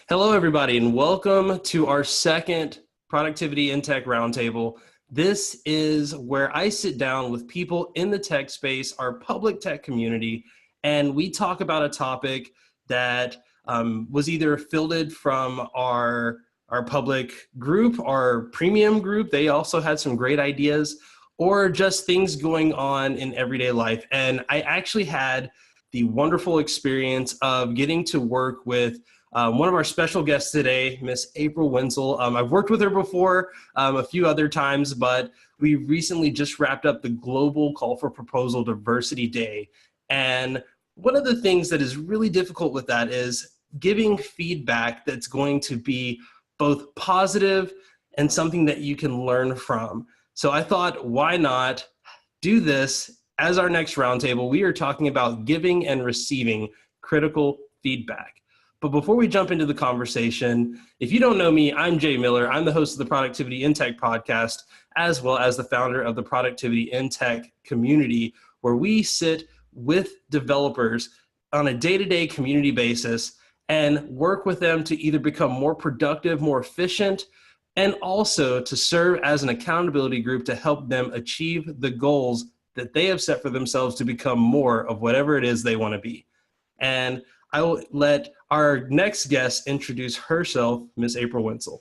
Hello, everybody, and welcome to our second Productivity in Tech Roundtable. This is where I sit down with people in the tech space, our public tech community, and we talk about a topic that was either fielded from our public group, our premium group. They also had some great ideas, or just things going on in everyday life. And I actually had the wonderful experience of getting to work with one of our special guests today, Miss April Wensel. I've worked with her before a few other times, but we recently just wrapped up the Global Call for Proposal Diversity Day. And one of the things that is really difficult with that is giving feedback that's going to be both positive and something that you can learn from. So I thought, why not do this as our next roundtable? We are talking about giving and receiving critical feedback. But before we jump into the conversation, if you don't know me, I'm Jay Miller. I'm the host of the Productivity in Tech podcast, as well as the founder of the Productivity in Tech community, where we sit with developers on a day-to-day community basis and work with them to either become more productive, more efficient, and also to serve as an accountability group to help them achieve the goals that they have set for themselves to become more of whatever it is they want to be. And I will let our next guest introduce herself, Miss April Wensel.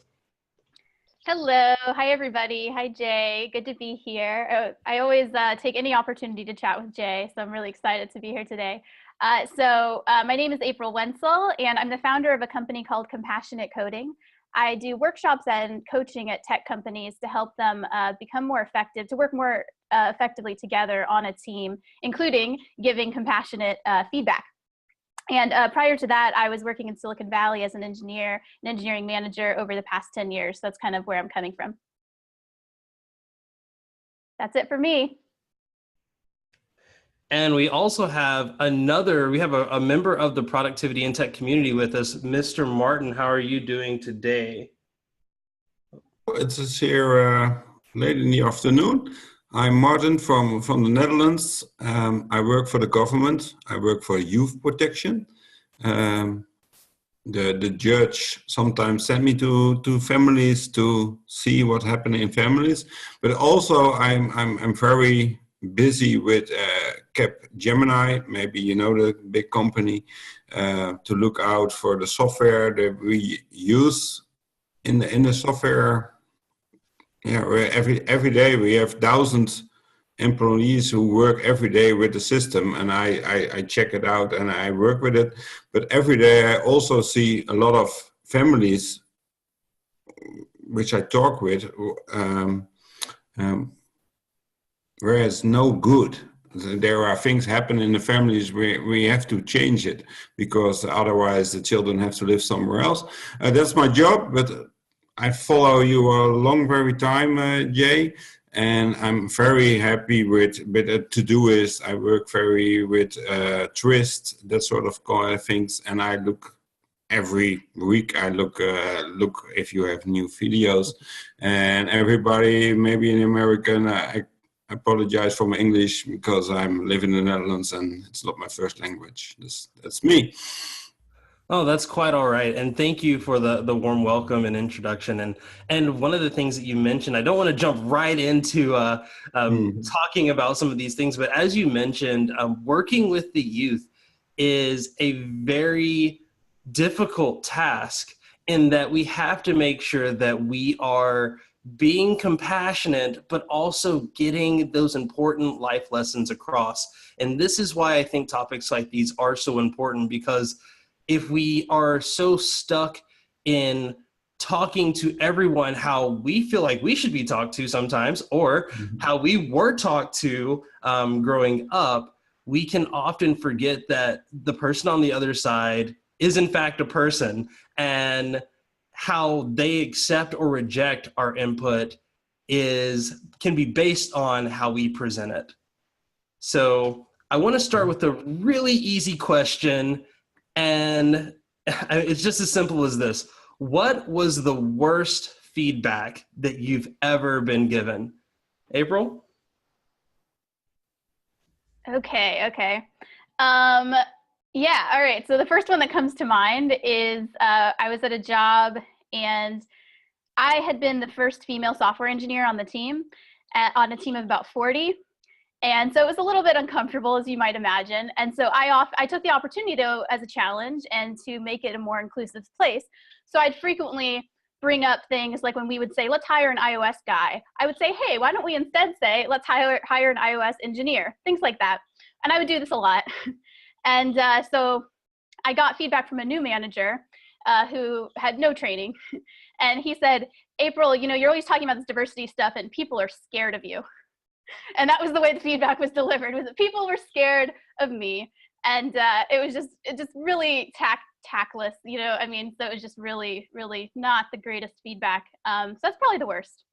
Hello. Hi, everybody. Hi, Jay. Good to be here. I always take any opportunity to chat with Jay, so I'm really excited to be here today. My name is April Wensel, and I'm the founder of a company called Compassionate Coding. I do workshops and coaching at tech companies to help them become more effective, to work more effectively together on a team, including giving compassionate feedback. And prior to that, I was working in Silicon Valley as an engineering manager over the past 10 years. So that's kind of where I'm coming from. That's it for me. And we also have a member of the Productivity in Tech community with us, Mr. Maarten. How are you doing today? It's here late in the afternoon. I'm Maarten from the Netherlands. I work for the government. I work for youth protection. The judge sometimes sent me to families to see what happened in families. But also I'm very busy with Capgemini. Maybe you know the big company, to look out for the software that we use in the software. Yeah, every day we have thousands employees who work every day with the system, and I check it out and I work with it. But every day I also see a lot of families which I talk with, where it's no good. There are things happen in the families where we have to change it, because otherwise the children have to live somewhere else. That's my job, but I follow you a long, very time, Jay, and I'm very happy with Todoist. I work very with Twist, that sort of things, and I look every week. I look if you have new videos, and everybody, maybe in American, I apologize for my English because I'm living in the Netherlands and it's not my first language. That's me. Oh, that's quite all right. And thank you for the warm welcome and introduction. And one of the things that you mentioned, I don't want to jump right into talking about some of these things, but as you mentioned, working with the youth is a very difficult task, in that we have to make sure that we are being compassionate, but also getting those important life lessons across. And this is why I think topics like these are so important, because if we are so stuck in talking to everyone how we feel like we should be talked to sometimes, or how we were talked to growing up, we can often forget that the person on the other side is in fact a person, and how they accept or reject our input can be based on how we present it. So I want to start with a really easy question. And it's just as simple as this. What was the worst feedback that you've ever been given? April? Okay. Yeah, all right. So the first one that comes to mind is I was at a job and I had been the first female software engineer on the team, on a team of about 40. And so it was a little bit uncomfortable, as you might imagine. And so I took the opportunity, though, as a challenge and to make it a more inclusive place. So I'd frequently bring up things like when we would say, let's hire an iOS guy. I would say, hey, why don't we instead say, let's hire an iOS engineer, things like that. And I would do this a lot. And so I got feedback from a new manager who had no training. And he said, April, you're always talking about this diversity stuff and people are scared of you. And that was the way the feedback was delivered, was that people were scared of me. And it was just really tactless, so it was just really, really not the greatest feedback. So that's probably the worst,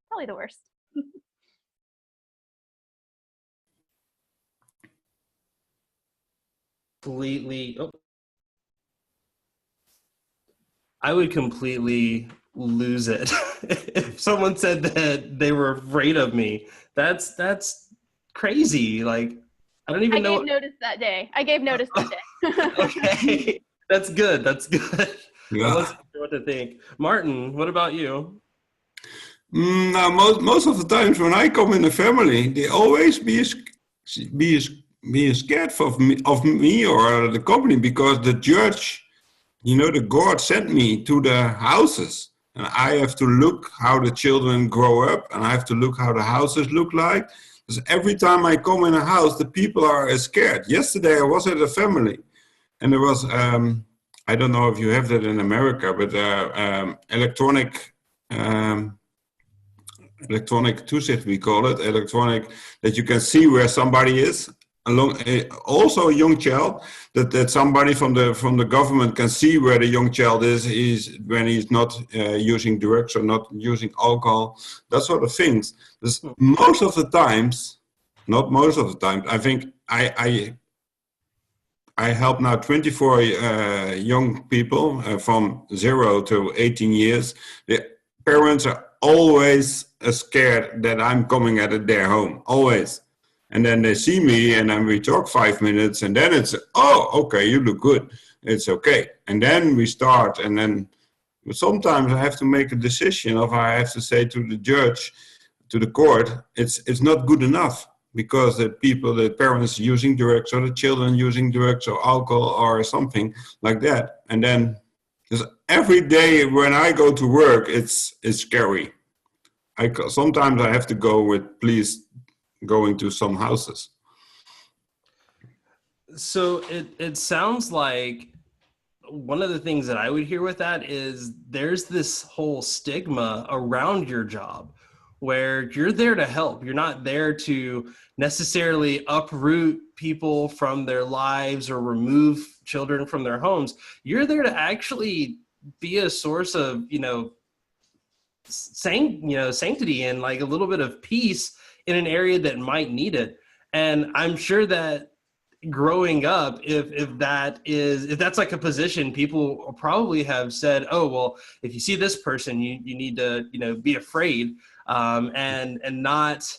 Completely. Oh. I would completely lose it if someone said that they were afraid of me. That's crazy. Like, I don't even know. I gave notice that day. Okay, that's good. Yeah. I wasn't sure what to think. Maarten, what about you? Now, most of the times when I come in a family, they always be scared of me or the company, because the judge, the God sent me to the houses, and I have to look how the children grow up, and I have to look how the houses look like. Because every time I come in a house, the people are scared. Yesterday I was at a family, and there was, I don't know if you have that in America, but electronic toezicht, we call it, electronic, that you can see where somebody is. Also a young child, that somebody from the government can see where the young child is when he's not using drugs or not using alcohol, that sort of things. Most of the times, not most of the time, I think I help now 24 young people from 0 to 18 years. The parents are always scared that I'm coming at their home, always. And then they see me, and then we talk 5 minutes, and then it's, oh, okay, you look good. It's okay. And then we start, and then sometimes I have to make a decision, or I have to say to the judge, to the court, it's not good enough, because the parents using drugs, or the children using drugs or alcohol or something like that. And then every day when I go to work, it's scary. Sometimes I have to go with police going to some houses. So it sounds like one of the things that I would hear with that is there's this whole stigma around your job where you're there to help. You're not there to necessarily uproot people from their lives or remove children from their homes. You're there to actually be a source of, sanctity and like a little bit of peace in an area that might need it. And I'm sure that growing up, if that's like a position, people probably have said, oh, well, if you see this person, you need to, be afraid, and not,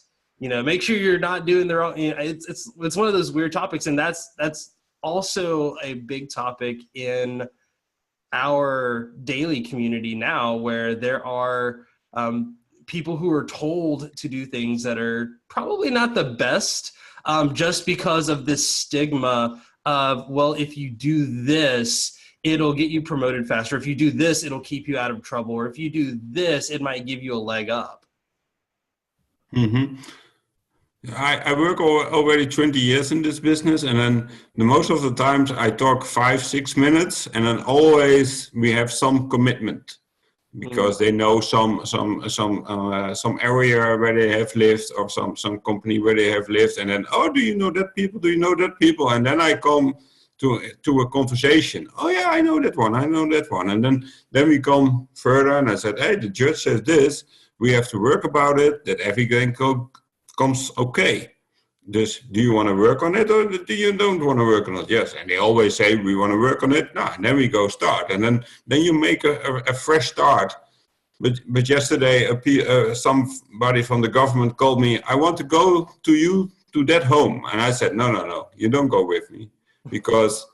make sure you're not doing their own, it's one of those weird topics. And that's also a big topic in our daily community now, where there are, people who are told to do things that are probably not the best, just because of this stigma of, well, if you do this, it'll get you promoted faster. If you do this, it'll keep you out of trouble. Or if you do this, it might give you a leg up. Mm-hmm. I work already 20 years in this business, and then most of the times I talk 5-6 minutes, and then always we have some commitment, because they know some area where they have lived, or some company where they have lived, and then, oh, do you know that people? Do you know that people? And then I come to a conversation. Oh yeah, I know that one. And then we come further, and I said, hey, the judge says this. We have to work about it, that everything comes okay. Dus, do you want to work on it, or do you don't want to work on it? Yes, and they always say we want to work on it. No, and then we go start, and then you make a fresh start. But yesterday, somebody from the government called me. I want to go to that home, and I said no, you don't go with me, because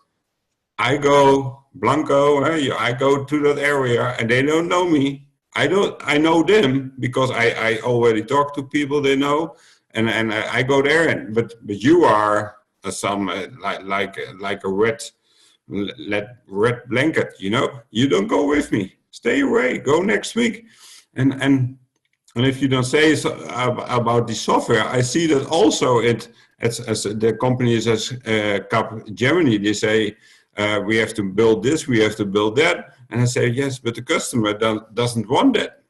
I go Blanco, I go to that area and they don't know me. I know them because I already talk to people they know, and I go there. But you are like a red blanket, you know. You don't go with me. Stay away. Go next week, and if you don't say about the software, I see that also as the companies as Cap Germany, they say we have to build this, we have to build that, and I say yes, but the customer doesn't want that.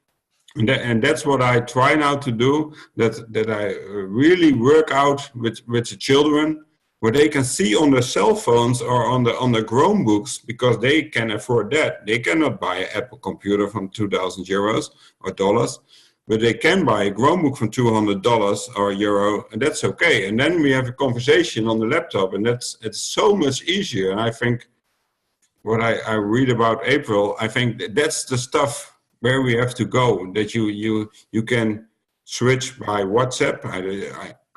And that's what I try now to do. That I really work out with the children, where they can see on their cell phones or on the Chromebooks, because they can afford that. They cannot buy an Apple computer from 2,000 euros or dollars, but they can buy a Chromebook from $200 or euro, and that's okay. And then we have a conversation on the laptop, and it's so much easier. And I think what I read about April, I think that's the stuff where we have to go. That you can switch by WhatsApp.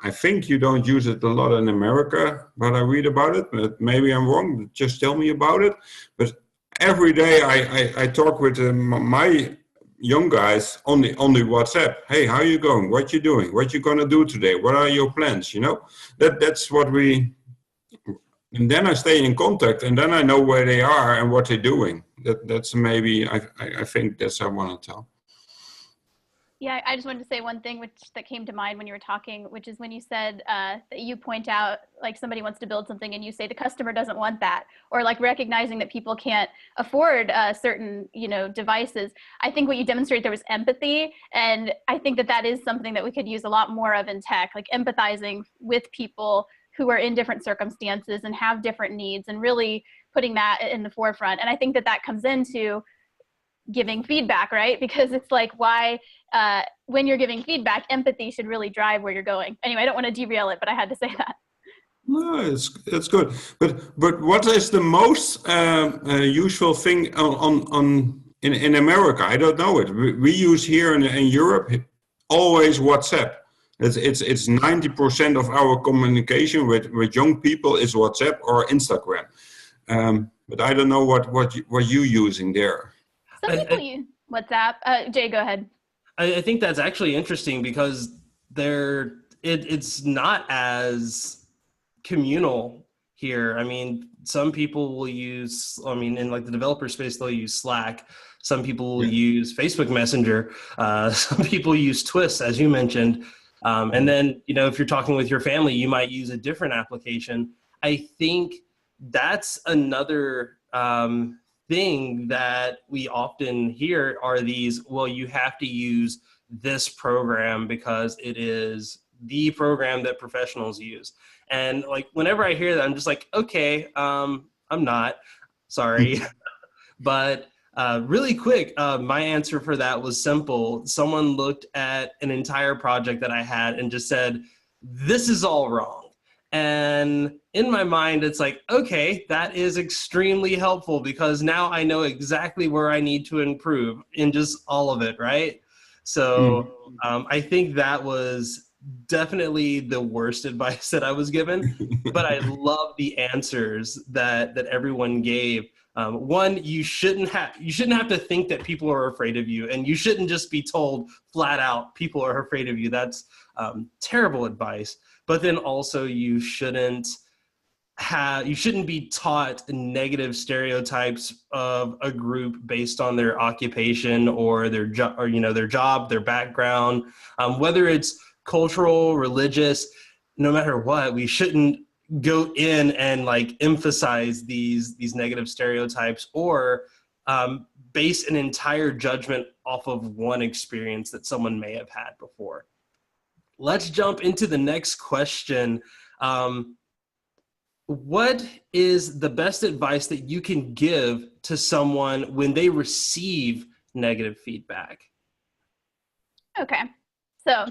I think you don't use it a lot in America, but I read about it. But maybe I'm wrong. Just tell me about it. But every day I talk with my young guys on the WhatsApp. Hey, how you going? What you doing? What you gonna do today? What are your plans? You know, that's what we. And then I stay in contact, and then I know where they are and what they're doing. That's maybe I think that's what I want to tell. Yeah, I just wanted to say one thing that came to mind when you were talking, which is when you said that you point out, like, somebody wants to build something and you say the customer doesn't want that, or like recognizing that people can't afford certain, devices. I think what you demonstrated there was empathy, and I think that is something that we could use a lot more of in tech, like empathizing with people who are in different circumstances and have different needs, and really putting that in the forefront. And I think that comes into giving feedback, right? Because it's like, why, when you're giving feedback, empathy should really drive where you're going. Anyway, I don't want to derail it, but I had to say that. No, it's good. But what is the most useful thing in America? I don't know it. We use here in Europe always WhatsApp. It's 90% of our communication with young people is WhatsApp or Instagram. But I don't know what you're using there. Some people use WhatsApp. Jay, go ahead. I think that's actually interesting because it's not as communal here. I mean, some people will use, in like the developer space, they'll use Slack. Some people will use Facebook Messenger. Some people use Twist, as you mentioned. And then, if you're talking with your family, you might use a different application. I think that's another thing that we often hear are these, well, you have to use this program because it is the program that professionals use. And like, whenever I hear that, I'm just like, okay, I'm not, sorry. But really quick, my answer for that was simple. Someone looked at an entire project that I had and just said, this is all wrong. And in my mind, it's like, okay, that is extremely helpful because now I know exactly where I need to improve in just all of it, right? So I think that was definitely the worst advice that I was given, but I love the answers that everyone gave. One, you shouldn't have to think that people are afraid of you, and you shouldn't just be told flat out people are afraid of you. That's terrible advice. But then also you shouldn't be taught negative stereotypes of a group based on their occupation or their job, or their job, their background, whether it's cultural, religious, no matter what. We shouldn't go in and like emphasize these negative stereotypes or base an entire judgment off of one experience that someone may have had before. Let's jump into the next question. What is the best advice that you can give to someone when they receive negative feedback? Okay, so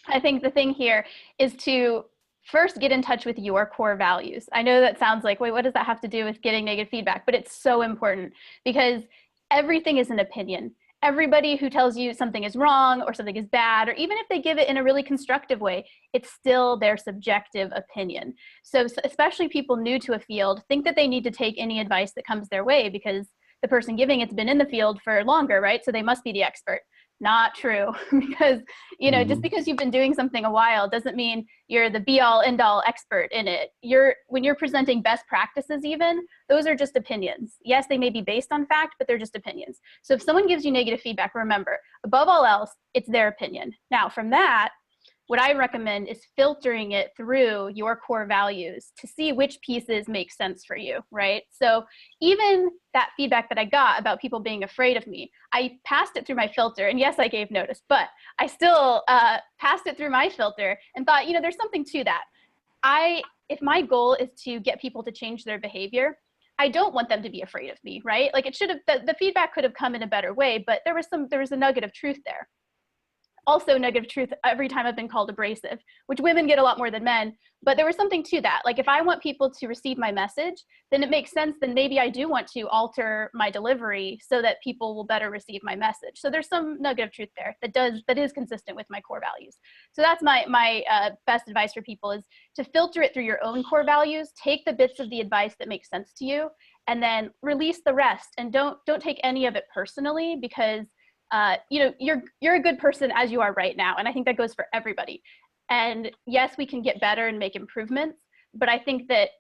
I think the thing here is to first get in touch with your core values. I know that sounds like, wait, what does that have to do with getting negative feedback? But it's so important because everything is an opinion. everybody who tells you something is wrong or something is bad, or even if they give it in a really constructive way, it's still their subjective opinion. So especially people new to a field think that they need to take any advice that comes their way because the person giving it's been in the field for longer, right? So they must be the expert. Not true, because, you know, just because you've been doing something a while doesn't mean you're the be all end all expert in it. When you're presenting best practices even, those are just opinions. Yes, they may be based on fact, but they're just opinions. So if someone gives you negative feedback, remember, above all else, it's their opinion. Now from that, what I recommend is filtering it through your core values to see which pieces make sense for you, right? So even that feedback that I got about people being afraid of me, I passed it through my filter. And yes, I gave notice, but I still passed it through my filter and thought, you know, there's something to that. If my goal is to get people to change their behavior, I don't want them to be afraid of me, right? Like it should have, the feedback could have come in a better way, but there was a nugget of truth there. Also negative truth every time I've been called abrasive, which women get a lot more than men, but there was something to that. Like if I want people to receive my message, then it makes sense, then maybe I do want to alter my delivery so that people will better receive my message. So there's some nugget of truth there that is consistent with my core values. So that's my best advice for people, is to filter it through your own core values, take the bits of the advice that make sense to you, and then release the rest. And don't take any of it personally, because you know, you're a good person as you are right now. And I think that goes for everybody. And yes, we can get better and make improvements, but I think that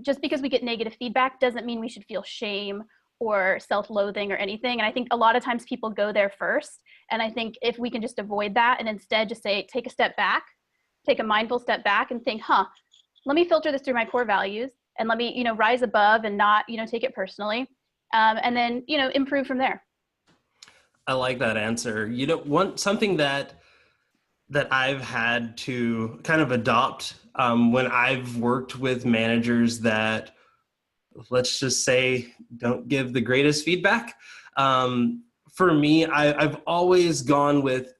just because we get negative feedback doesn't mean we should feel shame or self-loathing or anything. And I think a lot of times people go there first. And I think if we can just avoid that and instead just say, take a step back, take a mindful step back and think, let me filter this through my core values and let me, you know, rise above and not, you know, take it personally. And then, you know, improve from there. I like that answer. You know, something that I've had to kind of adopt when I've worked with managers that, let's just say, don't give the greatest feedback. For me, I've always gone with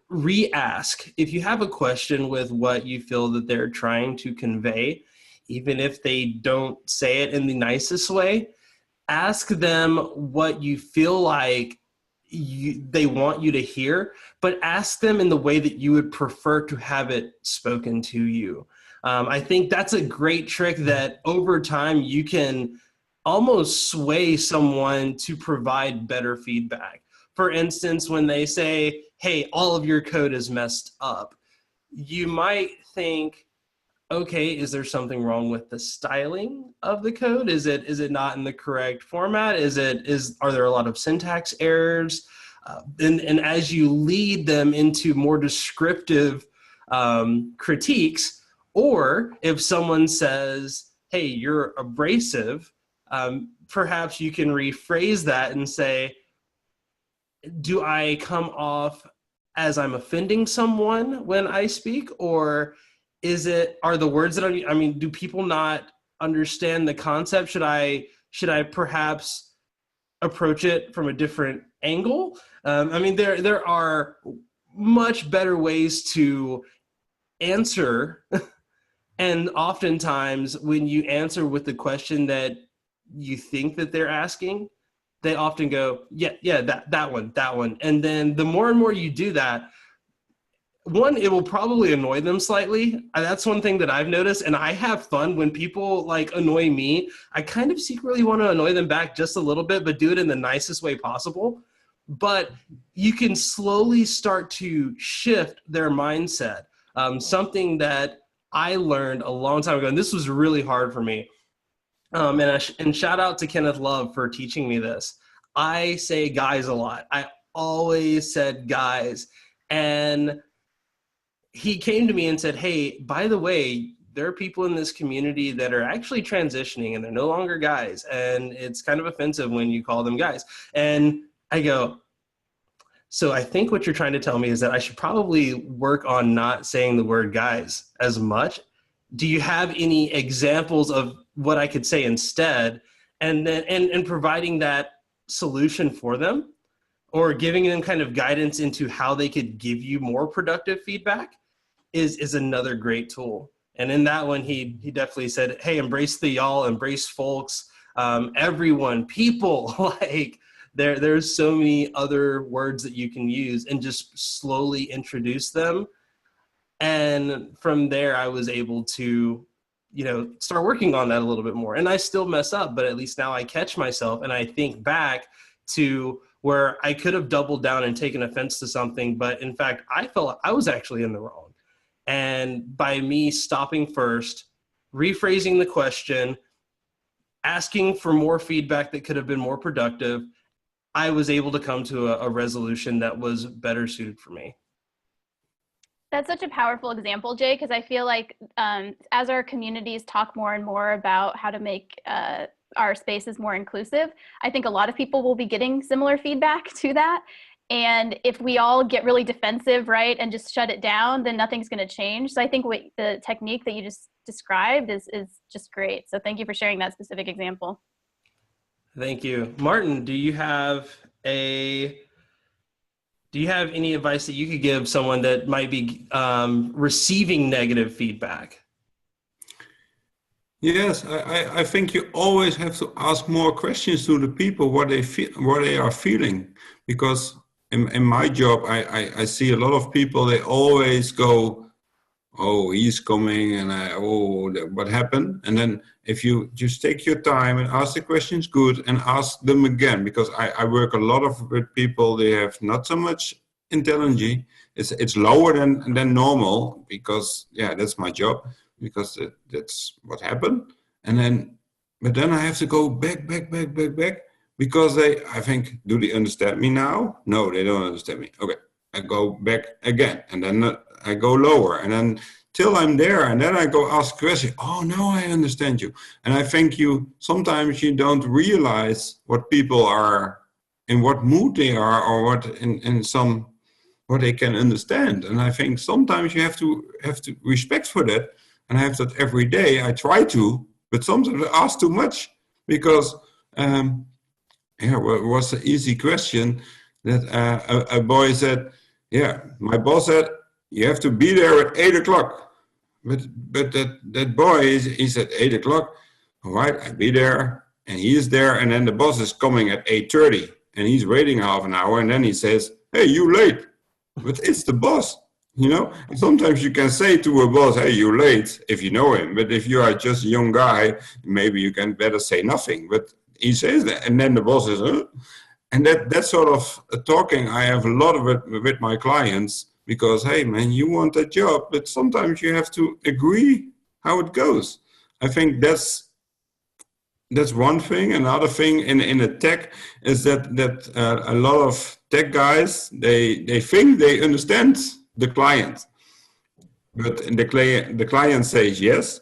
re-ask. If you have a question with what you feel that they're trying to convey, even if they don't say it in the nicest way, ask them what you feel like they want you to hear, but ask them in the way that you would prefer to have it spoken to you. I think that's a great trick that over time you can almost sway someone to provide better feedback. For instance, when they say, hey, all of your code is messed up, you might think, okay, is there something wrong with the styling of the code? Is it not in the correct format? Are there a lot of syntax errors? And as you lead them into more descriptive critiques, or if someone says, hey, you're abrasive, perhaps you can rephrase that and say, do I come off as I'm offending someone when I speak, or are the words that I mean, do people not understand the concept? Should I perhaps approach it from a different angle? I mean, there are much better ways to answer. And oftentimes when you answer with the question that you think that they're asking, they often go, yeah, that one. And then the more and more you do that, one, it will probably annoy them slightly. That's one thing that I've noticed. And I have fun when people like annoy me. I kind of secretly want to annoy them back just a little bit, but do it in the nicest way possible. But you can slowly start to shift their mindset. Something that I learned a long time ago, and this was really hard for me. And shout out to Kenneth Love for teaching me this. I say guys a lot. I always said guys. And he came to me and said, hey, by the way, there are people in this community that are actually transitioning and they're no longer guys. And it's kind of offensive when you call them guys. And I go, so I think what you're trying to tell me is that I should probably work on not saying the word guys as much. Do you have any examples of what I could say instead? And then, and providing that solution for them, or giving them kind of guidance into how they could give you more productive feedback is another great tool. And in that one, he definitely said, hey, embrace the y'all, embrace folks, everyone, people, like There's so many other words that you can use and just slowly introduce them. And from there, I was able to, start working on that a little bit more. And I still mess up, but at least now I catch myself and I think back to where I could have doubled down and taken offense to something. But in fact, I felt I was actually in the wrong. And by me stopping first, rephrasing the question, asking for more feedback that could have been more productive, I was able to come to a resolution that was better suited for me. That's such a powerful example, Jay, because I feel like as our communities talk more and more about how to make our spaces more inclusive, I think a lot of people will be getting similar feedback to that. And if we all get really defensive, right, and just shut it down, then nothing's going to change. So I think what the technique that you just described is just great. So thank you for sharing that specific example. Thank you. Maarten, do you have any advice that you could give someone that might be receiving negative feedback? Yes, I think you always have to ask more questions to the people what they feel, what they are feeling, because in my job I see a lot of people, they always go, oh, he's coming, and what happened? And then if you just take your time and ask the questions good and ask them again, because I work a lot with people, they have not so much intelligence. It's lower than normal, because that's my job, because that's what happened. But then I have to go back, because I think, do they understand me now? No, they don't understand me. Okay, I go back again, and then I go lower, and then till I'm there, and then I go ask questions. Oh, now I understand you. And I think sometimes you don't realize what people are, in what mood they are, or what they can understand. And I think sometimes you have to respect for that, and I have that every day. I try to, but sometimes I ask too much, because it was an easy question that a boy said, my boss said, you have to be there at 8 o'clock. But that boy, he said 8 o'clock. All right, I'll be there. And he is there. And then the boss is coming at 8:30. And he's waiting half an hour. And then he says, hey, you late. But it's the boss, And sometimes you can say to a boss, hey, you late, if you know him. But if you are just a young guy, maybe you can better say nothing. But he says that. And then the boss is, huh? And that sort of talking, I have a lot of it with my clients, because, hey, man, you want that job, but sometimes you have to agree how it goes. I think that's one thing. Another thing in the tech is that a lot of tech guys, they think they understand the client, but the client says yes,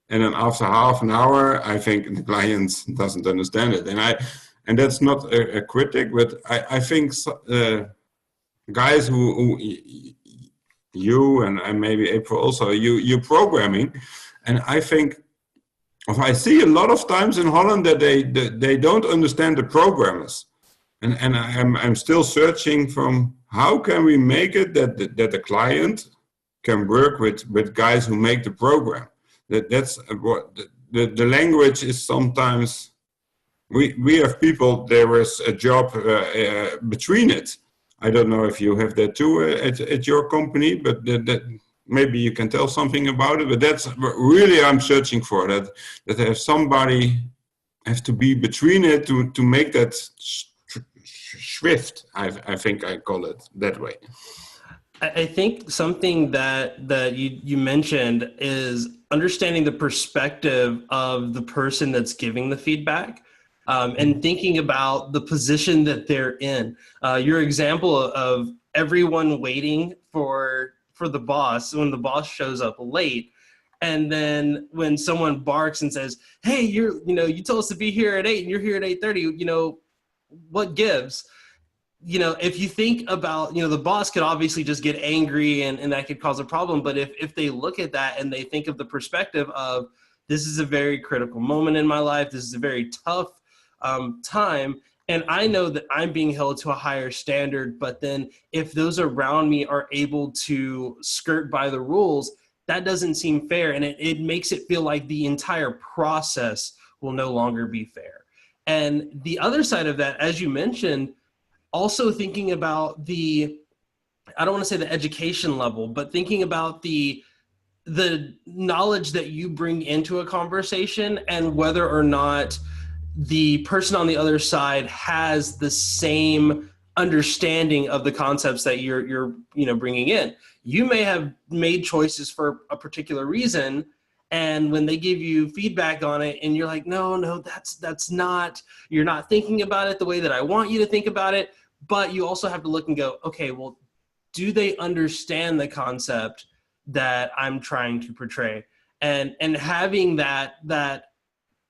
and then after half an hour, I think the client doesn't understand it, and that's not a critic, but I think guys who you and maybe April also, you programming, and I think I see a lot of times in Holland that they don't understand the programmers, and I'm still searching from how can we make it that the client can work with guys who make the program. That's what the language is. Sometimes we have people, there is a job between it. I don't know if you have that too at your company, but that maybe you can tell something about it. But that's really I'm searching for, that have somebody have to be between it to make that shift. I think I call it that way. I think something that you mentioned is understanding the perspective of the person that's giving the feedback. And thinking about the position that they're in. Your example of everyone waiting for the boss, when the boss shows up late, and then when someone barks and says, hey, you told us to be here at 8 and you're here at 8:30, what gives? If you think about, the boss could obviously just get angry and that could cause a problem. But if they look at that and they think of the perspective of, this is a very critical moment in my life, this is a very tough time, and I know that I'm being held to a higher standard, but then if those around me are able to skirt by the rules, that doesn't seem fair, and it makes it feel like the entire process will no longer be fair. And the other side of that, as you mentioned, also thinking about I don't want to say the education level, but thinking about the knowledge that you bring into a conversation and whether or not the person on the other side has the same understanding of the concepts that you're bringing in. You may have made choices for a particular reason, and when they give you feedback on it and you're like, no, that's not, you're not thinking about it the way that I want you to think about it. But you also have to look and go, okay, well, do they understand the concept that I'm trying to portray? And having that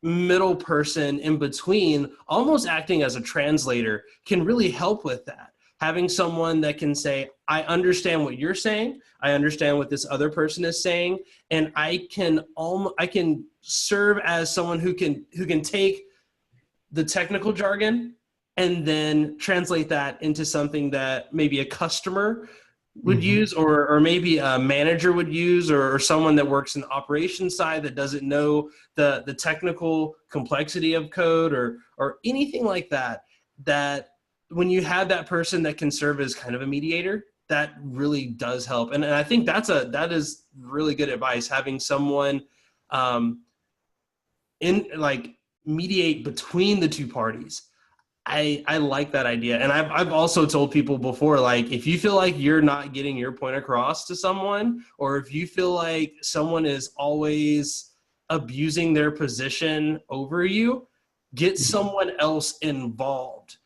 middle person in between, almost acting as a translator, can really help with that. Having someone that can say, I understand what you're saying, I understand what this other person is saying, and I can serve as someone who can take the technical jargon and then translate that into something that maybe a customer would use, or maybe a manager would use, or someone that works in the operations side that doesn't know the technical complexity of code or anything like that, that when you have that person that can serve as kind of a mediator, that really does help. And I think that is really good advice, having someone mediate between the two parties. I like that idea. And I've also told people before, like, if you feel like you're not getting your point across to someone, or if you feel like someone is always abusing their position over you, get someone else involved.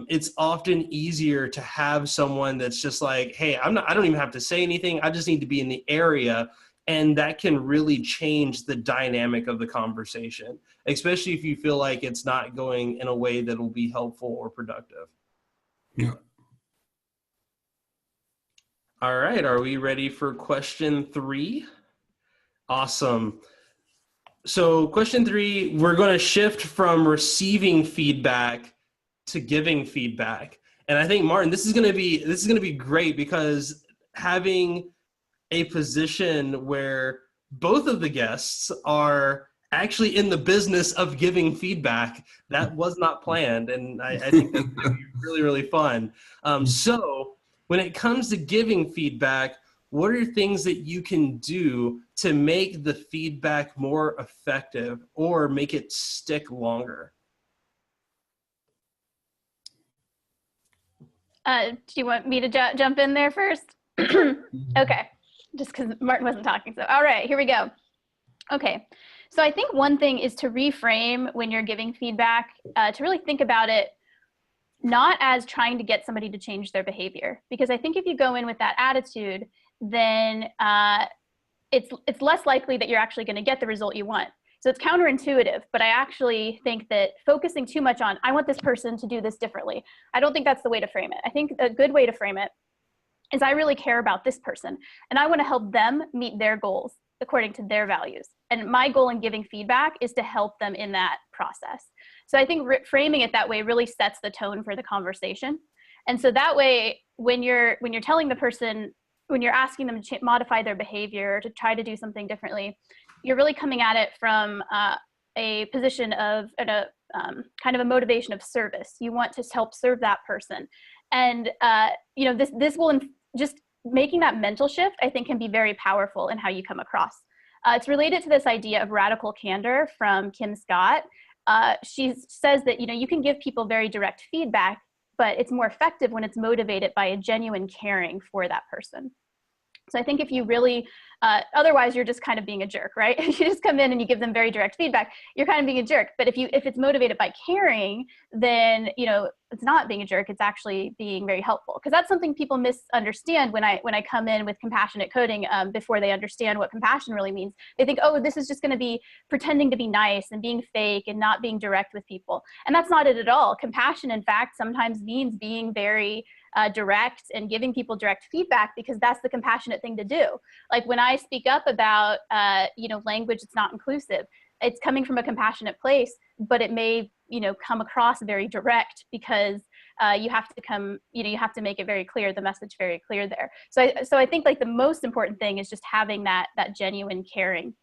It's often easier to have someone that's just like, hey, I don't even have to say anything. I just need to be in the area. And that can really change the dynamic of the conversation, especially if you feel like it's not going in a way that will be helpful or productive. Yeah. All right. Are we ready for question 3? Awesome. So question 3, we're going to shift from receiving feedback to giving feedback. And I think, Maarten, this is going to be great, because having a position where both of the guests are actually in the business of giving feedback, that was not planned. And I think that's going to be really, really fun. So when it comes to giving feedback, what are things that you can do to make the feedback more effective or make it stick longer? Do you want me to jump in there first? Okay, just because Maarten wasn't talking. So, all right, here we go. Okay, so I think one thing is to reframe when you're giving feedback, to really think about it not as trying to get somebody to change their behavior. Because I think if you go in with that attitude, then it's less likely that you're actually going to get the result you want. So it's counterintuitive, but I actually think that focusing too much on, I want this person to do this differently, I don't think that's the way to frame it. I think a good way to frame it is, I really care about this person and I want to help them meet their goals according to their values. And my goal in giving feedback is to help them in that process. So I think framing it that way really sets the tone for the conversation. And so that way, when you're telling the person, when you're asking them to modify their behavior, to try to do something differently, you're really coming at it from a position of kind of a motivation of service. You want to help serve that person. And this will just making that mental shift, I think, can be very powerful in how you come across. It's related to this idea of radical candor from Kim Scott. She says that, you can give people very direct feedback, but it's more effective when it's motivated by a genuine caring for that person. So I think if you really, otherwise you're just kind of being a jerk, right? You just come in and you give them very direct feedback, you're kind of being a jerk. But if it's motivated by caring, then, it's not being a jerk, it's actually being very helpful. Because that's something people misunderstand when I come in with compassionate coding, before they understand what compassion really means. They think, oh, this is just going to be pretending to be nice and being fake and not being direct with people. And that's not it at all. Compassion, in fact, sometimes means being very direct and giving people direct feedback, because that's the compassionate thing to do. Like when I speak up about, language that's not inclusive, it's coming from a compassionate place, but it may, come across very direct, because you have to make it very clear, the message very clear there. So I think like the most important thing is just having that genuine caring.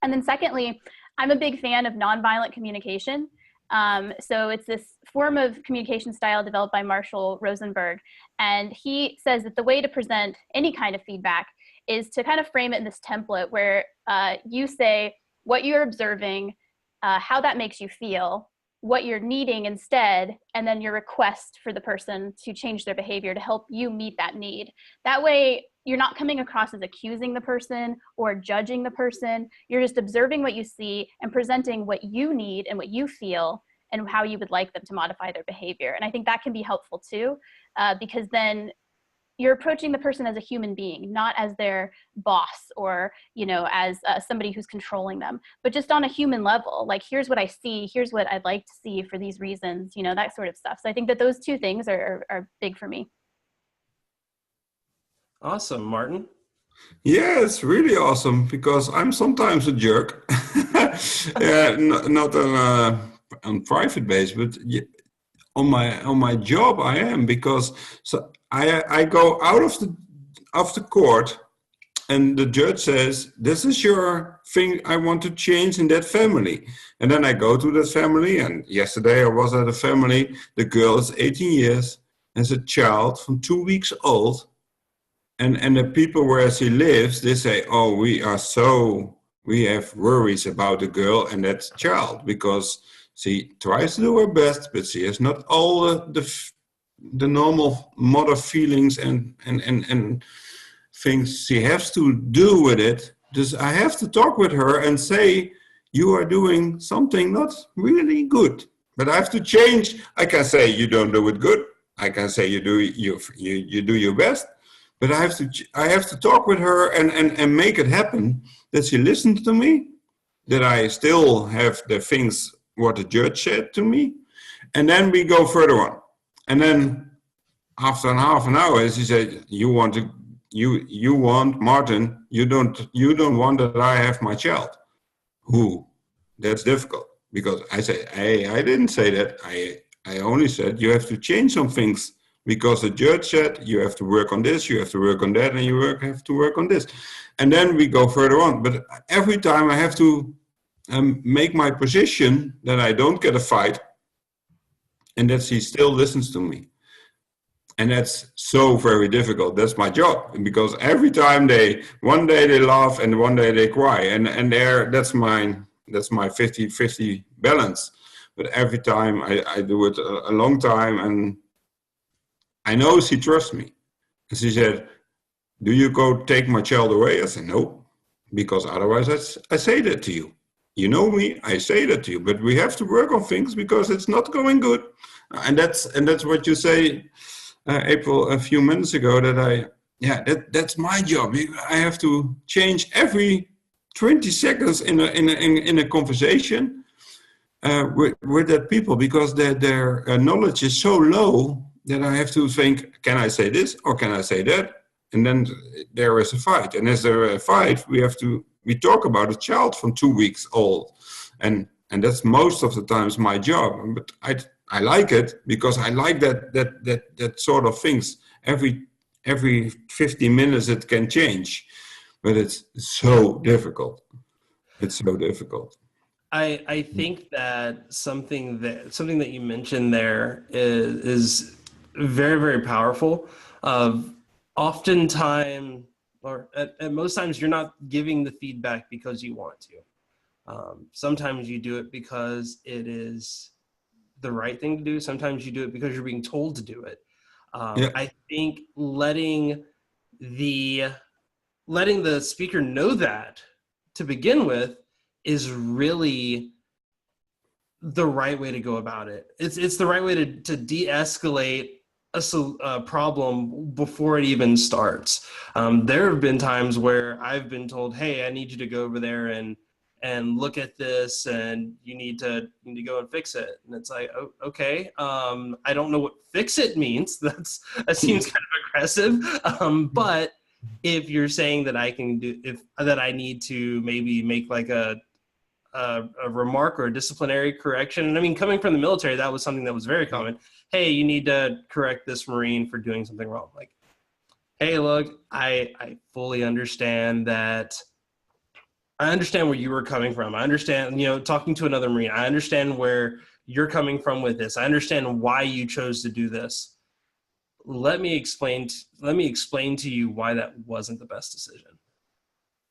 And then secondly, I'm a big fan of nonviolent communication. So it's this form of communication style developed by Marshall Rosenberg. And he says that the way to present any kind of feedback is to kind of frame it in this template where you say what you're observing, how that makes you feel, what you're needing instead, and then your request for the person to change their behavior to help you meet that need. That way, you're not coming across as accusing the person or judging the person. You're just observing what you see and presenting what you need and what you feel and how you would like them to modify their behavior. And I think that can be helpful too, because then you're approaching the person as a human being, not as their boss or, as somebody who's controlling them, but just on a human level. Like, here's what I see, here's what I'd like to see for these reasons, that sort of stuff. So I think that those two things are big for me. Awesome. Maarten? Yeah, it's really awesome because I'm sometimes a jerk. Yeah, not on private base, but on my job I am, because I go out of the court and the judge says, this is your thing I want to change in that family. And then I go to that family, and yesterday I was at a family, the girl is 18 years, has a child from 2 weeks old. And the people where she lives, they say, oh, we have worries about the girl and that child because she tries to do her best, but she has not all the normal mother feelings and things she has to do with it. Just I have to talk with her and say, you are doing something not really good. But I have to change. I can say you don't do it good. I can say you do your best. But I have to talk with her and make it happen that she listens to me, that I still have the things what the judge said to me, and then we go further on. And then after half an hour, she said, you want Maarten, you don't want that I have my child. Who? That's difficult because I say, hey, I didn't say that. I only said you have to change some things. Because the judge said, you have to work on this, you have to work on that, and you have to work on this. And then we go further on. But every time I have to make my position that I don't get a fight and that she still listens to me. And that's so very difficult. That's my job. Because every time one day they laugh and one day they cry. And that's my 50-50 balance. But every time I do it a long time, and I know she trusts me. And she said, do you go take my child away? I said, no, because otherwise I say that to you. You know me, I say that to you, but we have to work on things because it's not going good. And that's what you say, April, a few minutes ago, that's my job. I have to change every 20 seconds in a conversation with that people because their knowledge is so low. Then I have to think, can I say this or can I say that? And then there is a fight. And as there is a fight, we talk about a child from 2 weeks old. And that's most of the times my job. But I like it because I like that sort of things. Every 15 minutes it can change. But it's so difficult. It's so difficult. I think that something that you mentioned there is very, very powerful. Oftentimes, or at most times, you're not giving the feedback because you want to. Sometimes you do it because it is the right thing to do. Sometimes you do it because you're being told to do it. I think letting the speaker know that to begin with is really the right way to go about it. It's the right way to de-escalate a problem before it even starts. There have been times where I've been told, hey, I need you to go over there and look at this, and you need to go and fix it. And it's like, oh, okay. I don't know what fix it means. That seems kind of aggressive. But if you're saying that I need to maybe make like a remark or a disciplinary correction. And I mean, coming from the military, that was something that was very common. Hey, you need to correct this Marine for doing something wrong. Like, hey, look, I fully understand that. I understand where you were coming from. I understand, talking to another Marine, I understand where you're coming from with this. I understand why you chose to do this. Let me explain to you why that wasn't the best decision.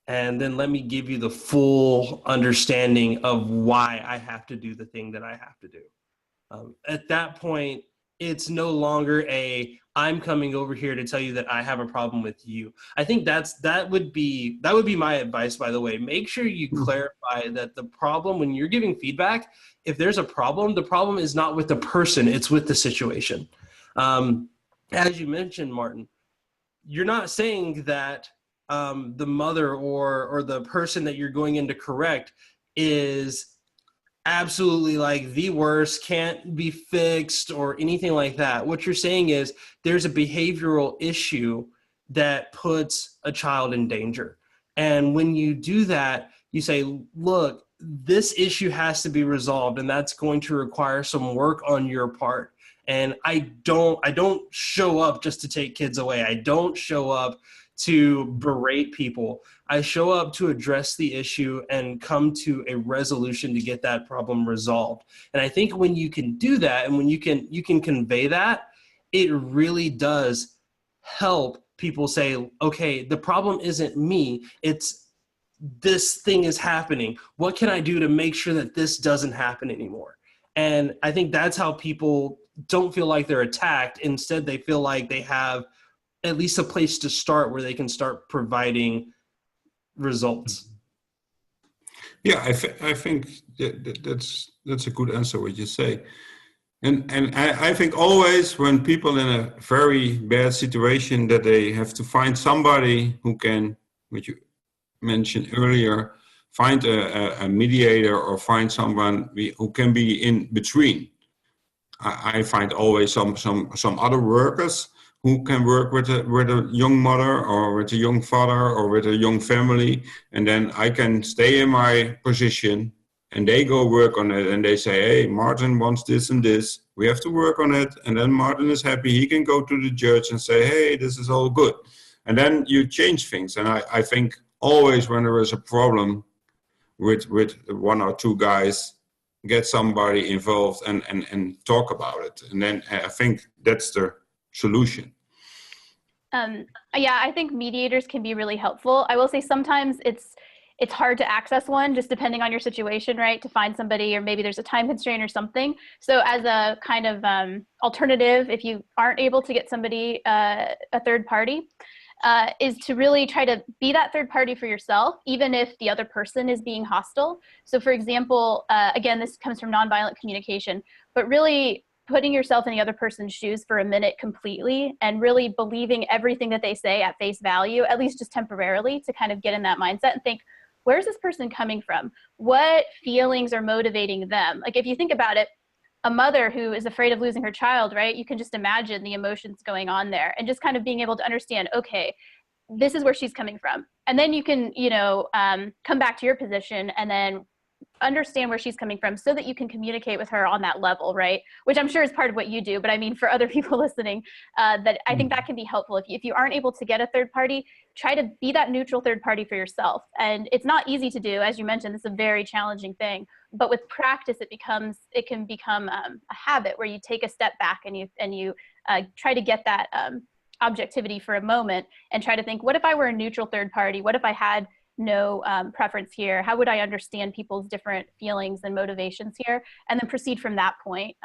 And then let me give you the full understanding of why I have to do the thing that I have to do. At that point, it's no longer I'm coming over here to tell you that I have a problem with you. I think that would be my advice, by the way. Make sure you clarify that the problem, when you're giving feedback, if there's a problem, the problem is not with the person, it's with the situation. As you mentioned, Maarten, you're not saying that the mother or the person that you're going in to correct is absolutely like the worst, can't be fixed or anything like that. What you're saying is there's a behavioral issue that puts a child in danger. And when you do that, you say, look, this issue has to be resolved, and that's going to require some work on your part. And I don't show up just to take kids away. I don't show up to berate people. I show up to address the issue and come to a resolution to get that problem resolved. And I think when you can do that, and when you can convey that, it really does help people say, okay, the problem isn't me, it's this thing is happening. What can I do to make sure that this doesn't happen anymore? And I think that's how people don't feel like they're attacked. Instead, they feel like they have at least a place to start where they can start providing results. Yeah, I think that's a good answer what you say. And I think always when people in a very bad situation that they have to find somebody who can, which you mentioned earlier, find a mediator or find someone who can be in between. I find always some other workers who can work with a young mother or with a young father or with a young family, and then I can stay in my position and they go work on it and they say, hey, Maarten wants this and this, we have to work on it, and then Maarten is happy, he can go to the judge and say, hey, this is all good. And then you change things. And I think always when there is a problem with one or two guys, get somebody involved and talk about it. And then I think that's the solution. Yeah, I think mediators can be really helpful. I will say sometimes it's hard to access one, just depending on your situation, right? To find somebody, or maybe there's a time constraint or something. So as a kind of alternative, if you aren't able to get somebody, a third party, is to really try to be that third party for yourself, even if the other person is being hostile. So for example, again, this comes from nonviolent communication, but really putting yourself in the other person's shoes for a minute completely and really believing everything that they say at face value, at least just temporarily, to kind of get in that mindset and think, where's this person coming from? What feelings are motivating them? Like if you think about it, a mother who is afraid of losing her child, right? You can just imagine the emotions going on there, and just kind of being able to understand, okay, this is where she's coming from. And then you can, come back to your position and then understand where she's coming from so that you can communicate with her on that level, right? Which I'm sure is part of what you do, but I mean, for other people listening, that I think that can be helpful. If you aren't able to get a third party, try to be that neutral third party for yourself. And it's not easy to do, as you mentioned, this is a very challenging thing, but with practice, it can become a habit where you take a step back and you try to get that objectivity for a moment and try to think, what if I were a neutral third party? What if I had no preference here? How would I understand people's different feelings and motivations here? And then proceed from that point,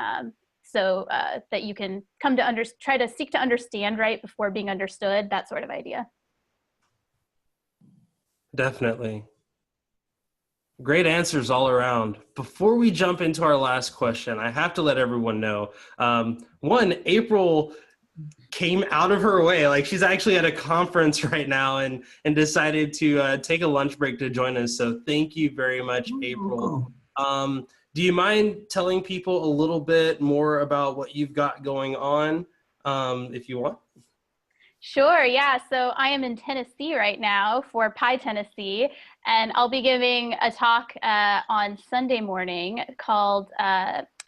so that you can come to try to seek to understand right before being understood, that sort of idea. Definitely. Great answers all around. Before we jump into our last question, I have to let everyone know, one, April came out of her way. Like, she's actually at a conference right now and decided to take a lunch break to join us. So thank you very much, April. Do you mind telling people a little bit more about what you've got going on, if you want? Sure, yeah. So I am in Tennessee right now for Pi Tennessee, and I'll be giving a talk on Sunday morning called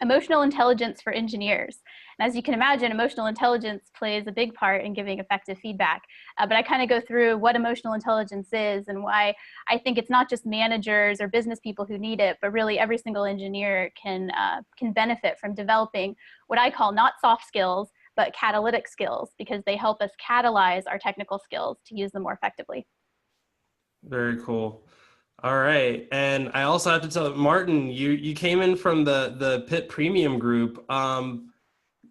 Emotional Intelligence for Engineers. And as you can imagine, emotional intelligence plays a big part in giving effective feedback. But I kind of go through what emotional intelligence is and why I think it's not just managers or business people who need it, but really every single engineer can benefit from developing what I call not soft skills, but catalytic skills, because they help us catalyze our technical skills to use them more effectively. Very cool. All right. And I also have to tell Maarten, you came in from the Pitt Premium Group.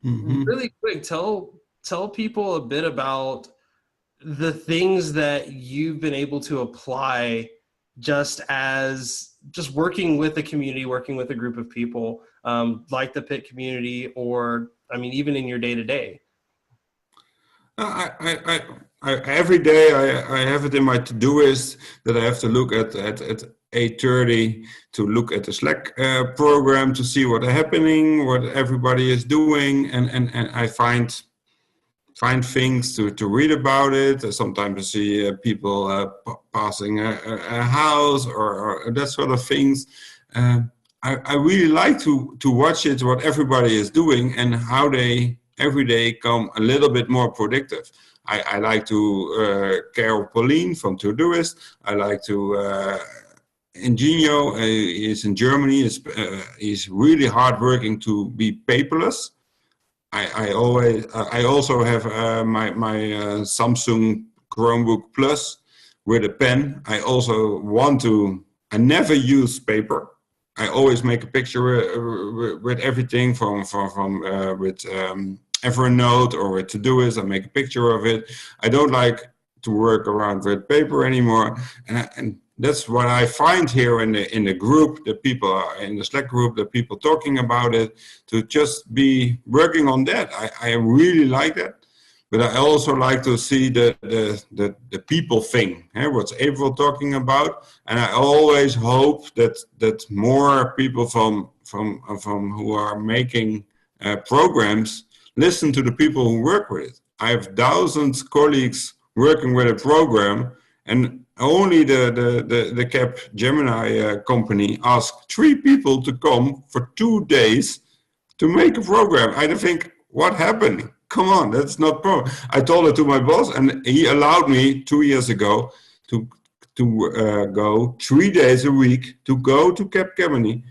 Really quick, tell people a bit about the things that you've been able to apply just working with the community, working with a group of people, like the Pitt community, or I mean, even in your day-to-day. Every day I have it in my to-do list that I have to look at 8:30 to look at the Slack program to see what's happening, what everybody is doing, and I find things to read about it. Sometimes I see people passing a house or that sort of things. I really like to watch it, what everybody is doing and how they every day come a little bit more productive. I like to Carol Pauline from Todoist. I like to Ingenio is in Germany. He's really hardworking to be paperless. I also have my Samsung Chromebook Plus with a pen. I never use paper. I always make a picture with everything from Evernote or with Todoist. I make a picture of it. I don't like to work around with paper anymore, and that's what I find here in the group. The people are in the Slack group, the people talking about it, to just be working on that. I really like that. But I also like to see the people thing, what's April talking about, and I always hope that more people from who are making programs listen to the people who work with it. I have thousands of colleagues working with a program, and only the Cap Gemini company asked 3 people to come for 2 days to make a program. I think, what happened? Come on, that's not problem. I told it to my boss, and he allowed me 2 years ago to go 3 days a week to go to Capgemini.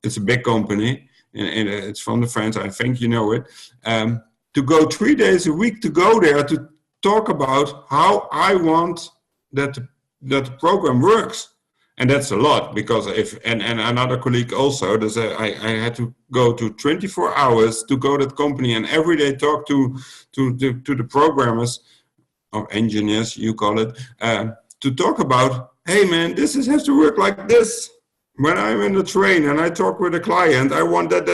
It's a big company, and it's from the French. I think you know it. To go 3 days a week to go there to talk about how I want that the program works. And that's a lot, because and another colleague also, I had to go to 24 hours to go to that company and every day talk to the programmers or engineers, you call it, to talk about, hey man, this has to work like this. When I'm in the train and I talk with a client, I want that.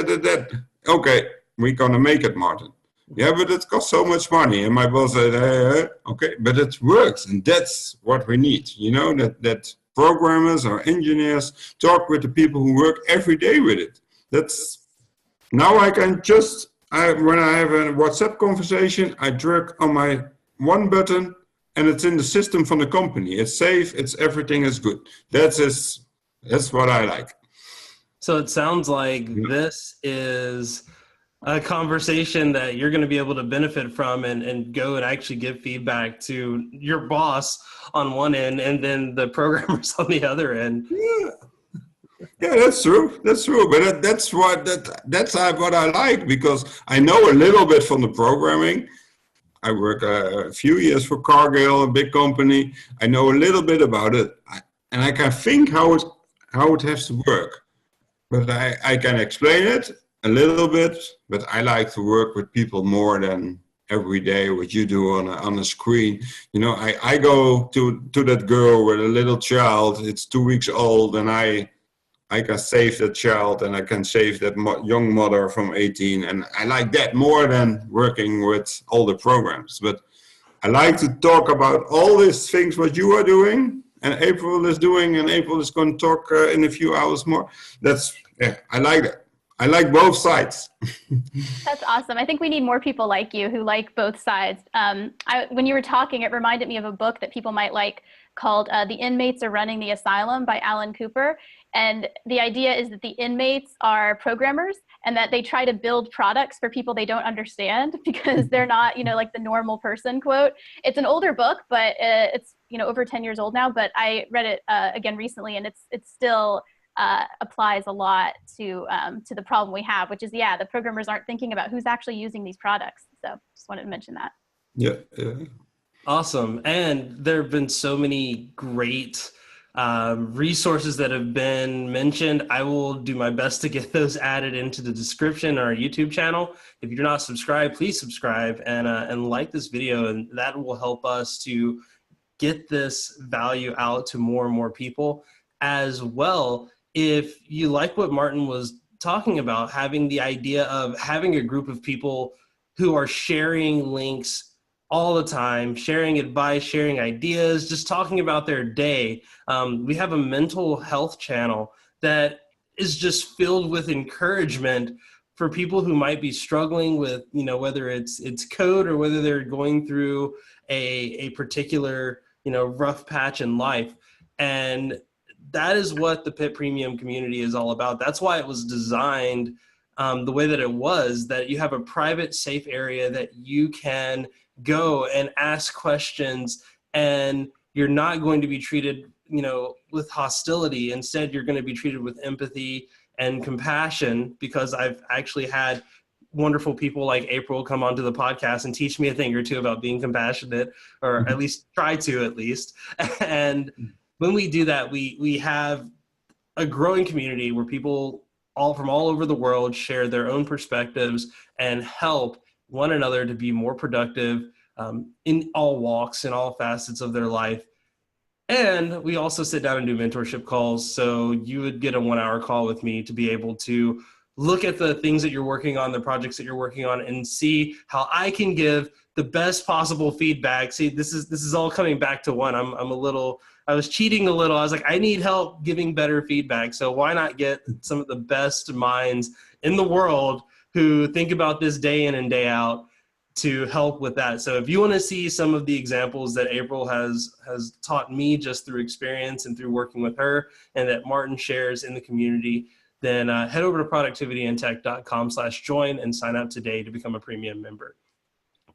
Okay, we're gonna make it, Maarten. Yeah, but it costs so much money. And my boss said, okay, but it works. And that's what we need, that programmers or engineers talk with the people who work every day with it. Now I can when I have a WhatsApp conversation, I drag on my one button and it's in the system from the company. It's safe, everything is good. That's what I like. So it sounds like this is a conversation that you're going to be able to benefit from and go and actually give feedback to your boss on one end and then the programmers on the other end. Yeah, that's true. But that's what I like, because I know a little bit from the programming. I work a few years for Cargill, a big company. I know a little bit about it, and I can think how it has to work. But I can explain it a little bit, but I like to work with people more than every day what you do on a screen. I go to that girl with a little child. It's 2 weeks old, and I can save that child, and I can save that young mother from 18, and I like that more than working with all the programs. But I like to talk about all these things what you are doing and April is doing, and April is going to talk in a few hours more. I like that. I like both sides. That's awesome. I think we need more people like you who like both sides. When you were talking, it reminded me of a book that people might like called The Inmates Are Running the Asylum by Alan Cooper. And the idea is that the inmates are programmers and that they try to build products for people they don't understand because they're not, like the normal person, quote. It's an older book, but it's, over 10 years old now, but I read it again recently, and it's still applies a lot to the problem we have, which is, the programmers aren't thinking about who's actually using these products. So just wanted to mention that. Yeah. Awesome. And there have been so many great resources that have been mentioned. I will do my best to get those added into the description on our YouTube channel. If you're not subscribed, please subscribe and like this video, and that will help us to get this value out to more and more people. As well, if you like what Maarten was talking about, having the idea of having a group of people who are sharing links all the time, sharing advice, sharing ideas, just talking about their day. We have a mental health channel that is just filled with encouragement for people who might be struggling with, whether it's code or whether they're going through a particular, rough patch in life. And that is what the PIT Premium community is all about. That's why it was designed the way that it was, that you have a private, safe area that you can go and ask questions, and you're not going to be treated, with hostility. Instead, you're going to be treated with empathy and compassion, because I've actually had wonderful people like April come onto the podcast and teach me a thing or two about being compassionate, or at least try to at least. And when we do that, we have a growing community where people from all over the world share their own perspectives and help one another to be more productive in all walks and all facets of their life. And we also sit down and do mentorship calls. So you would get a 1-hour call with me to be able to look at the things that you're working on, the projects that you're working on, and see how I can give the best possible feedback. See, this is all coming back to one. I was cheating a little. I was like, I need help giving better feedback. So why not get some of the best minds in the world who think about this day in and day out to help with that. So if you want to see some of the examples that April has taught me just through experience and through working with her, and that Maarten shares in the community, then head over to productivityintech.com/join and sign up today to become a premium member.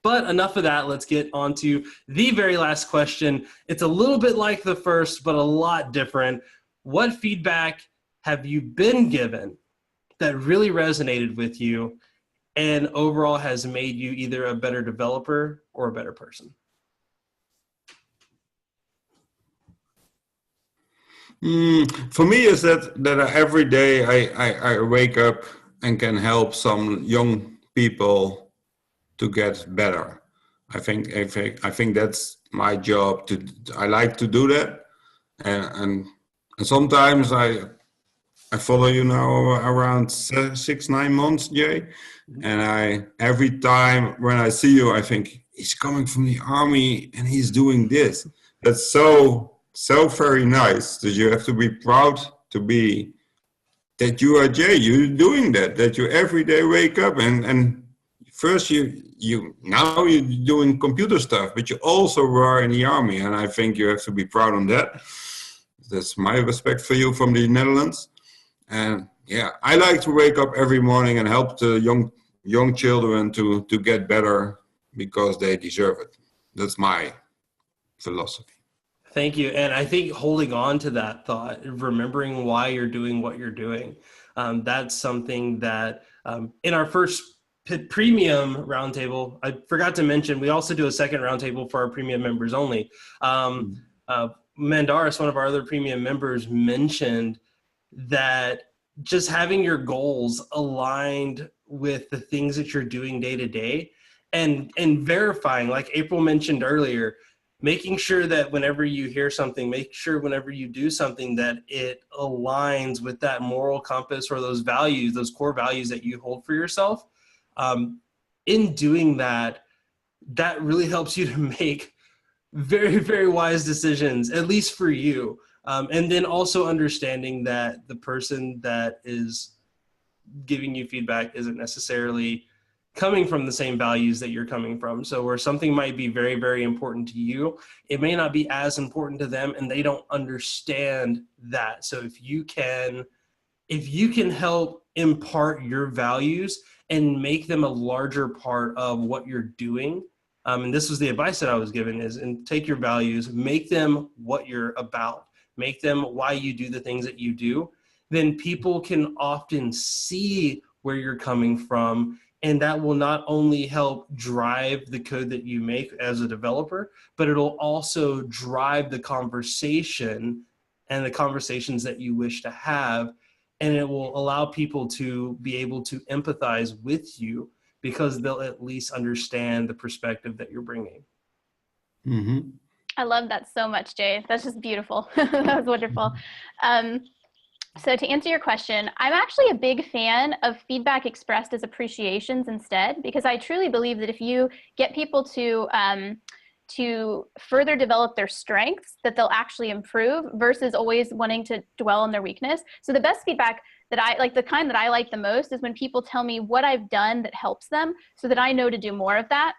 But enough of that. Let's get on to the very last question. It's a little bit like the first, but a lot different. What feedback have you been given that really resonated with you and overall has made you either a better developer or a better person? For me, is that every day I wake up and can help some young people to get better. I think that's my job. I like to do that, and sometimes I follow you now around 6-9 months, Jay, and every time when I see you, I think he's coming from the army and he's doing this. That's so very nice that you have to be proud to be that you are Jay. You're doing that you every day wake up and first now you're doing computer stuff, but you also were in the army, and I think you have to be proud on that. That's my respect for you from the Netherlands. And yeah, I like to wake up every morning and help the young children to get better because they deserve it. That's my philosophy. Thank you. And I think holding on to that thought, remembering why you're doing what you're doing, that's something that in our first premium roundtable, I forgot to mention, we also do a second roundtable for our premium members only. Mandaris, one of our other premium members, mentioned that just having your goals aligned with the things that you're doing day to day and verifying, like April mentioned earlier, making sure that whenever you hear something, make sure whenever you do something that it aligns with that moral compass or those values, those core values that you hold for yourself. In doing that, that really helps you to make very, very wise decisions, at least for you. And then also understanding that the person that is giving you feedback isn't necessarily coming from the same values that you're coming from. So where something might be very, very important to you, it may not be as important to them, and they don't understand that. So if you can help impart your values and make them a larger part of what you're doing, and this was the advice that I was given, is, and take your values, make them what you're about, make them why you do the things that you do, then people can often see where you're coming from. And that will not only help drive the code that you make as a developer, but it'll also drive the conversation and the conversations that you wish to have. And it will allow people to be able to empathize with you, because they'll at least understand the perspective that you're bringing. Mm-hmm. I love that so much, Jay. That's just beautiful. That was wonderful. So to answer your question, I'm actually a big fan of feedback expressed as appreciations instead, because I truly believe that if you get people to further develop their strengths, that they'll actually improve versus always wanting to dwell on their weakness. So the best feedback that I like, the kind that I like the most, is when people tell me what I've done that helps them so that I know to do more of that.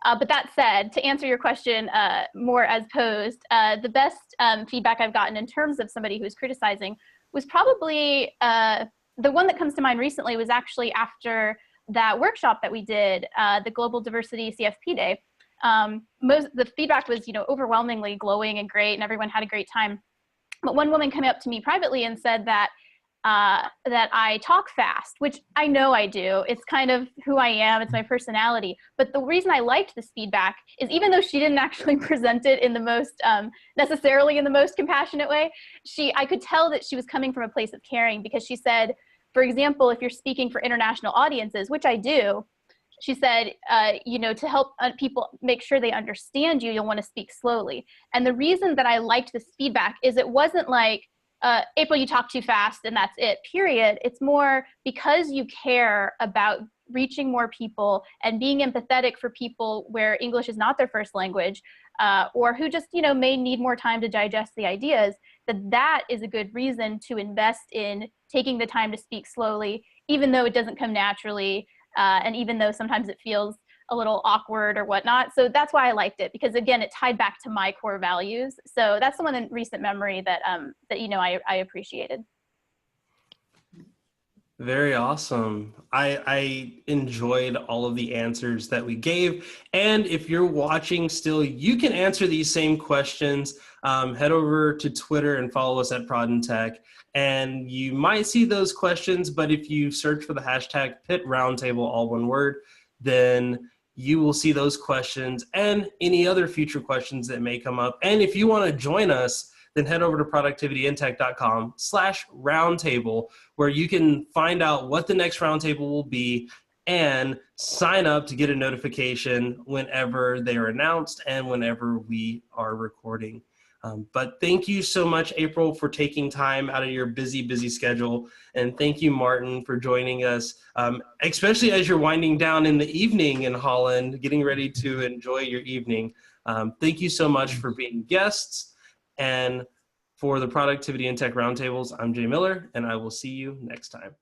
But that said, to answer your question more as posed, the best feedback I've gotten in terms of somebody who's criticizing was probably, the one that comes to mind recently was actually after that workshop that we did, the Global Diversity CFP Day. The feedback was, overwhelmingly glowing and great, and everyone had a great time. But one woman came up to me privately and said that I talk fast, which I know I do. It's kind of who I am. It's my personality. But the reason I liked this feedback is, even though she didn't actually present it in the most, necessarily in the most compassionate way, I could tell that she was coming from a place of caring, because she said, for example, if you're speaking for international audiences, which I do, she said, to help people make sure they understand you, you'll want to speak slowly. And the reason that I liked this feedback is it wasn't like, April, you talk too fast and that's it, period. It's more because you care about reaching more people and being empathetic for people where English is not their first language, or who just, may need more time to digest the ideas, that is a good reason to invest in taking the time to speak slowly, even though it doesn't come naturally, and even though sometimes it feels a little awkward or whatnot. So that's why I liked it, because again, it tied back to my core values. So that's the one in recent memory that I appreciated. Very awesome. I enjoyed all of the answers that we gave. And if you're watching still, you can answer these same questions. Head over to Twitter and follow us at Prod and Tech. And you might see those questions, but if you search for the hashtag PIT Roundtable, all one word, then you will see those questions and any other future questions that may come up. And if you want to join us, then head over to productivityintech.com/roundtable, where you can find out what the next roundtable will be and sign up to get a notification whenever they are announced and whenever we are recording. But thank you so much, April, for taking time out of your busy schedule. And thank you, Maarten, for joining us, especially as you're winding down in the evening in Holland, getting ready to enjoy your evening. Thank you so much for being guests. And for the Productivity and Tech Roundtables, I'm Jay Miller, and I will see you next time.